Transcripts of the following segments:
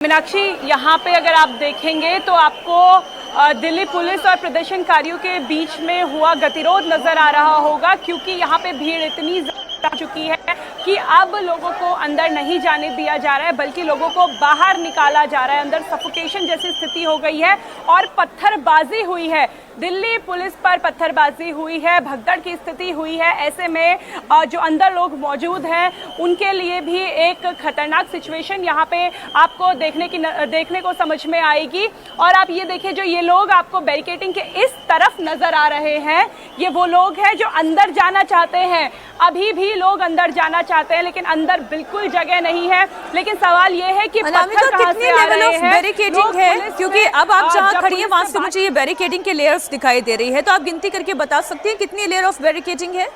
मीनाक्षी, यहाँ पे अगर आप देखेंगे तो आपको दिल्ली पुलिस और प्रदर्शनकारियों के बीच में हुआ गतिरोध नजर आ रहा होगा, क्योंकि यहाँ पे भीड़ इतनी ज्यादा हो चुकी है कि अब लोगों को अंदर नहीं जाने दिया जा रहा है, बल्कि लोगों को बाहर निकाला जा रहा है। अंदर सफोकेशन जैसी स्थिति हो गई है और पत्थरबाजी हुई है। दिल्ली पुलिस पर पत्थरबाजी हुई है, भगदड़ की स्थिति हुई है। ऐसे में जो अंदर लोग मौजूद हैं उनके लिए भी एक खतरनाक सिचुएशन यहाँ पे आपको देखने को समझ में आएगी। और आप ये देखिए, जो ये लोग आपको बैरिकेडिंग के इस तरफ नजर आ रहे हैं, ये वो लोग हैं जो अंदर जाना चाहते हैं। अभी भी लोग अंदर जाना चाहते हैं, लेकिन अंदर बिल्कुल जगह नहीं है। लेकिन सवाल ये है कि पत्थर कहां से आ रहे हैं? बैरिकेडिंग है, क्योंकि अब आप जहां खड़ी है वहां से मुझे ये बैरिकेडिंग के लेयर्स दिखाई दे रही है, तो आप गिनती करके बता सकती हैं कितनी लेयर ऑफ बैरिकेडिंग है?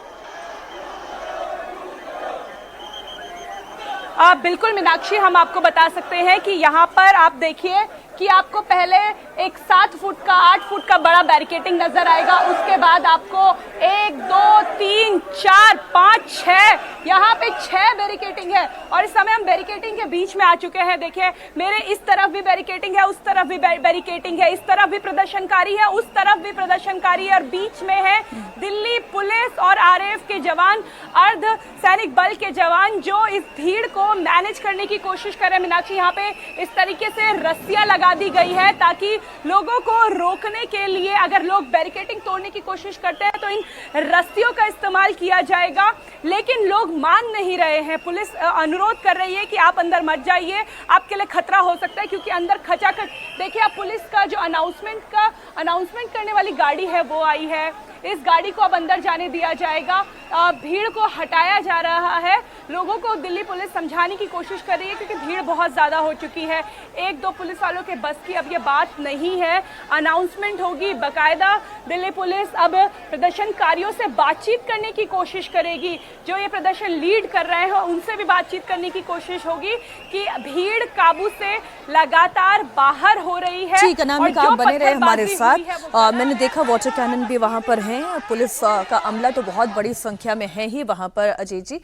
बिल्कुल मीनाक्षी, हम आपको बता सकते हैं कि यहाँ पर आप देखिए कि आपको पहले एक 7 फुट का 8 फुट का बड़ा बैरिकेडिंग नजर आएगा। उसके बाद आपको 1 2 3 4 5 6 यहाँ पे 6 बैरिकेडिंग है। और इस समय हम बैरिकेडिंग के बीच में आ चुके हैं। देखिए, मेरे इस तरफ भी बैरिकेडिंग है, उस तरफ भी बैरिकेडिंग है, इस तरफ भी प्रदर्शनकारी है, उस तरफ भी प्रदर्शनकारी है, और बीच में है दिल्ली पुलिस और आरएएफ के जवान, अर्ध सैनिक बल के जवान, जो इस भीड़ को मैनेज करने की कोशिश कर रहे हैं। मीनाक्षी, यहाँ पे इस तरीके से रस्सियां लगा दी गई है ताकि लोगों को रोकने के लिए, अगर लोग बैरिकेडिंग तोड़ने की कोशिश करते हैं तो इन रस्सियों का इस्तेमाल किया जाएगा। लेकिन लोग मान नहीं रहे हैं। पुलिस अनुरोध कर रही है कि आप अंदर मत जाइए, आपके लिए खतरा हो सकता है, क्योंकि अंदर खचाखच। देखिए, आप पुलिस का जो अनाउंसमेंट करने वाली गाड़ी है वो आई है। इस गाड़ी को अब अंदर जाने दिया जाएगा। भीड़ को हटाया जा रहा है। लोगों को दिल्ली पुलिस समझाने की कोशिश कर रही है, क्योंकि भीड़ बहुत ज्यादा हो चुकी है। 1-2 पुलिस वालों के बस की अब ये बात नहीं है। अनाउंसमेंट होगी, बाकायदा दिल्ली पुलिस अब प्रदर्शनकारियों से बातचीत करने की कोशिश करेगी। जो ये प्रदर्शन लीड कर रहे हैं उनसे भी बातचीत करने की कोशिश होगी कि भीड़ काबू से लगातार बाहर हो रही है। ठीक है, अनामिका, आप बने रहे हमारे साथ। मैंने देखा वाटर कैनन भी वहां पर है, पुलिस का अमला तो बहुत बड़ी संख्या में है ही वहां पर। अजय जी,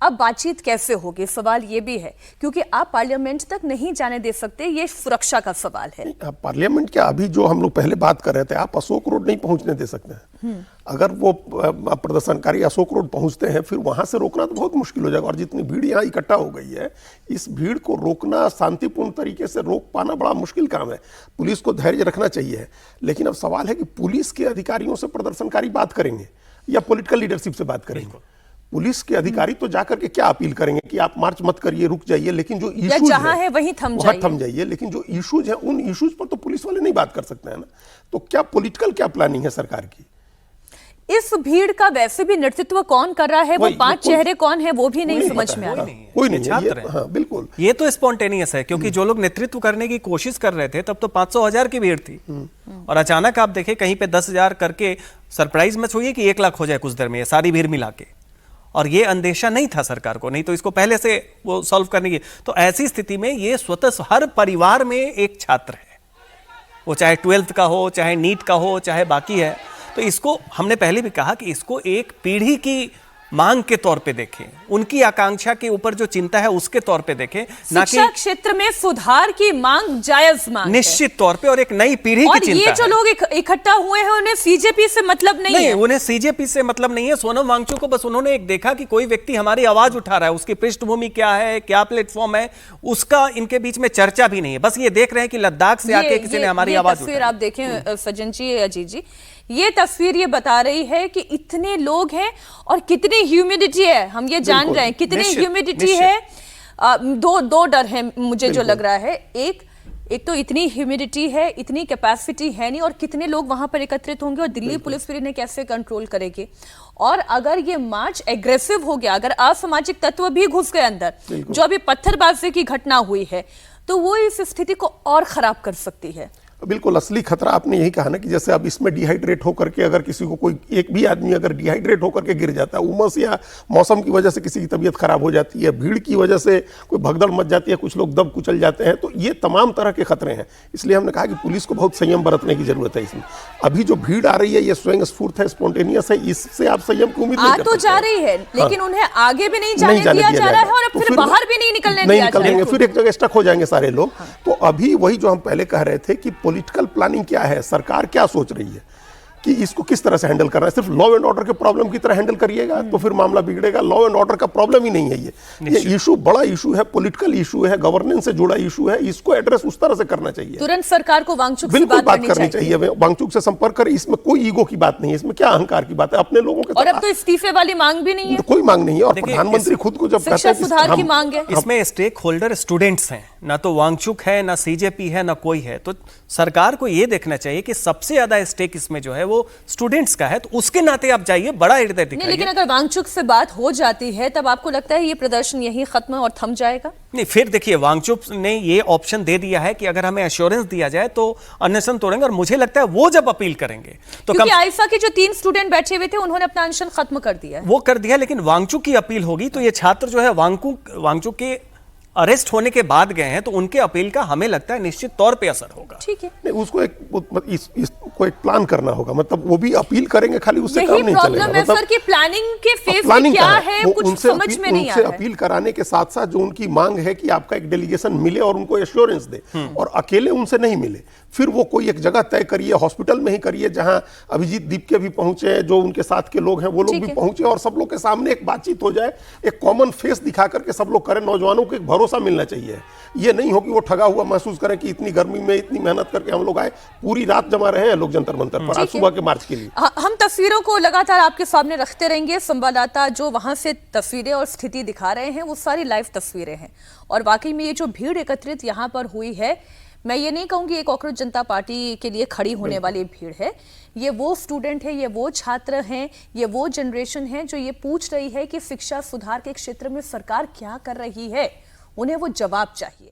अब बातचीत कैसे होगी, सवाल ये भी है, क्योंकि आप पार्लियामेंट तक नहीं जाने दे सकते, ये सुरक्षा का सवाल है। पार्लियामेंट क्या, अभी जो हम लोग पहले बात कर रहे थे, आप अशोक रोड नहीं पहुंचने दे सकते हैं। अगर वो प्रदर्शनकारी अशोक रोड पहुंचते हैं, फिर वहां से रोकना तो बहुत मुश्किल हो जाएगा। और जितनी भीड़ यहाँ इकट्ठा हो गई है, इस भीड़ को रोकना, शांतिपूर्ण तरीके से रोक पाना बड़ा मुश्किल काम है। पुलिस को धैर्य रखना चाहिए। लेकिन अब सवाल है कि पुलिस के अधिकारियों से प्रदर्शनकारी बात करेंगे या पॉलिटिकल लीडरशिप से बात करेंगे। पुलिस के अधिकारी तो जाकर के क्या अपील करेंगे कि आप मार्च मत करिए, रुक जाइए, लेकिन जो इश्यूज जहां है वहीं थम जाइए। लेकिन जो इश्यूज है, उन इश्यूज पर तो पुलिस वाले नहीं बात कर सकते हैं ना। तो क्या पॉलिटिकल क्या प्लानिंग है सरकार की? इस भीड़ का वैसे भी नेतृत्व कौन कर रहा है, वो 5 चेहरे कौन है, वो भी नहीं समझ में आ रहा। कोई नहीं, छात्र है। हाँ, बिल्कुल, ये तो स्पॉन्टेनियस है, क्योंकि जो लोग नेतृत्व करने की कोशिश कर रहे थे तब तो 500,000 की भीड़ थी, और अचानक आप देखें कहीं पे 10,000 करके सरप्राइज मच हुई है कि 1 लाख हो जाए कुछ देर में, ये सारी भीड़ मिला के। और ये अंदेशा नहीं था सरकार को, नहीं तो इसको पहले से वो सॉल्व करने की। तो ऐसी स्थिति में ये स्वतः हर परिवार में एक छात्र है, वो चाहे 12th का हो, चाहे नीट का हो, चाहे बाकी है। तो इसको हमने पहले भी कहा कि इसको एक पीढ़ी की मांग के तौर पे देखें, उनकी आकांक्षा के ऊपर जो चिंता है उसके तौर पे देखें, ना कि शिक्षा क्षेत्र में सुधार की मांग जायज मांग निश्चित तौर पे, और एक नई पीढ़ी की चिंता है। ये जो लोग इकट्ठा हुए हैं उन्हें सीजेपी से मतलब नहीं है। उन्हें सीजेपी से मतलब नहीं है। सोनम वांगचुक को बस उन्होंने एक देखा कि कोई व्यक्ति हमारी आवाज उठा रहा है, उसकी पृष्ठभूमि क्या है, क्या प्लेटफॉर्म है, उसका इनके बीच में चर्चा भी नहीं है। बस ये देख रहे हैं कि लद्दाख से आके किसी ने हमारी आवाज उठाई। फिर आप देखें सज्जन जी, अजीत जी, ये तस्वीर ये बता रही है कि इतने लोग हैं और कितनी ह्यूमिडिटी है, हम ये जान रहे हैं कितनी ह्यूमिडिटी है। दो डर है मुझे जो लग रहा है। एक तो इतनी ह्यूमिडिटी है, इतनी कैपेसिटी है नहीं, और कितने लोग वहां पर एकत्रित होंगे, और दिल्ली पुलिस फिर इन्हें कैसे कंट्रोल करेगी। और अगर ये मार्च एग्रेसिव हो गया, अगर असामाजिक तत्व भी घुस गए अंदर, जो अभी पत्थरबाजी की घटना हुई है, तो वो इस स्थिति को और खराब कर सकती है। बिल्कुल असली खतरा आपने यही कहा ना कि जैसे अब इसमें डिहाइड्रेट होकर के अगर किसी को कोई एक भी आदमी अगर डिहाइड्रेट होकर के गिर जाता है, उमस या मौसम की वजह से किसी की तबीयत खराब हो जाती है, भीड़ की वजह से कोई भगदड़ मच जाती है, कुछ लोग दब कुचल जाते हैं, तो ये तमाम तरह के खतरे हैं। इसलिए हमने कहा कि पुलिस को बहुत संयम बरतने की जरूरत है इसमें। अभी जो भीड़ आ रही है ये स्वयं स्फूर्त है, स्पॉन्टेनियस है, इससे आप संयम की उम्मीद नहीं कर सकते। तो जा रही है, लेकिन उन्हें आगे भी नहीं जाने दिया जा रहा है और अब फिर बाहर भी नहीं निकलने दिया जा रहा है। फिर एक जगह स्टक हो जाएंगे सारे लोग। तो अभी वही जो हम पहले कह रहे थे कि पॉलिटिकल प्लानिंग क्या है, सरकार क्या सोच रही है कि इसको किस तरह से हैंडल करना है। सिर्फ लॉ एंड ऑर्डर के प्रॉब्लम की तरह हैंडल करिएगा तो फिर मामला बिगड़ेगा। लॉ एंड ऑर्डर का प्रॉब्लम ही नहीं है ये इशू बड़ा इशू है, पॉलिटिकल इशू है, गवर्नेंस से जुड़ा इशू है, इसको एड्रेस उस तरह से करना चाहिए। तुरंत सरकार को वांगचुक से बिल्कुल बात करनी चाहिए, वांगचुक से संपर्क करें। इसमें कोई ईगो की बात नहीं है, इसमें क्या अहंकार की बात है, अपने लोगों के। और अब तो इस्तीफे वाली मांग भी नहीं है, कोई मांग नहीं है। और प्रधानमंत्री खुद को जब कहते हैं सुधार की मांग है, इसमें स्टेक होल्डर स्टूडेंट्स हैं, ना तो वांगचुक है, ना सीजेपी है, ना कोई है। तो सरकार को यह देखना चाहिए कि सबसे ज्यादा स्टेक इसमें जो है वो स्टूडेंट्स का है, तो उसके नाते आप जाइए, बड़ा हृदय दिखाइए। लेकिन अगर वांगचुक से बात हो जाती है तब आपको लगता है ये प्रदर्शन यहीं खत्म और थम जाएगा? नहीं, फिर देखिए वांगचुक ने ये ऑप्शन दे दिया है कि अगर हमें एश्योरेंस दिया जाए तो अनशन तोड़ेंगे। और मुझे लगता है वो जब अपील करेंगे तो क्योंकि आईफा के जो 3 स्टूडेंट बैठे हुए थे उन्होंने अपना अनशन खत्म कर दिया है। वो कर दिया, लेकिन वांगचुक की अपील होगी तो ये छात्र जो है वांगचुक के अरेस्ट होने के बाद गए हैं, तो उनके अपील का हमें लगता है निश्चित तौर पे असर होगा। ठीक है, नहीं उसको इसको एक प्लान करना होगा, मतलब वो भी अपील करेंगे, खाली उससे काम नहीं चलेगा। मतलब सर की प्लानिंग के फेज में क्या है कुछ समझ में नहीं आ रहा है। अपील कराने के साथ साथ जो उनकी मांग है कि आपका एक डेलीगेशन मिले और उनको एश्योरेंस दे, और अकेले उनसे नहीं मिले, फिर वो कोई एक जगह तय करिए, हॉस्पिटल में ही करिए जहां अभिजीत दीपके भी पहुंचे, जो उनके साथ के लोग हैं वो लोग भी पहुंचे, और सब लोग के सामने एक बातचीत हो जाए, एक कॉमन फेस दिखा करके सब लोग करें। नौजवानों को एक भरोसा मिलना चाहिए, ये नहीं हो कि वो ठगा हुआ महसूस करें कि इतनी गर्मी में इतनी मेहनत करके हम लोग आए, पूरी रात जमा रहे हैं लोग जंतर मंतर पर आज सुबह के मार्च के लिए। हम तस्वीरों को लगातार आपके सामने रखते रहेंगे। संवाददाता जो वहां से तस्वीरें और स्थिति दिखा रहे हैं वो सारी लाइव तस्वीरें हैं, और वाकई में ये जो भीड़ एकत्रित यहाँ पर हुई है, मैं ये नहीं कहूंगी ये कांग्रेस जनता पार्टी के लिए खड़ी होने वाली भीड़ है। ये वो स्टूडेंट है, ये वो छात्र हैं, ये वो जनरेशन है जो ये पूछ रही है कि शिक्षा सुधार के क्षेत्र में सरकार क्या कर रही है, उन्हें वो जवाब चाहिए।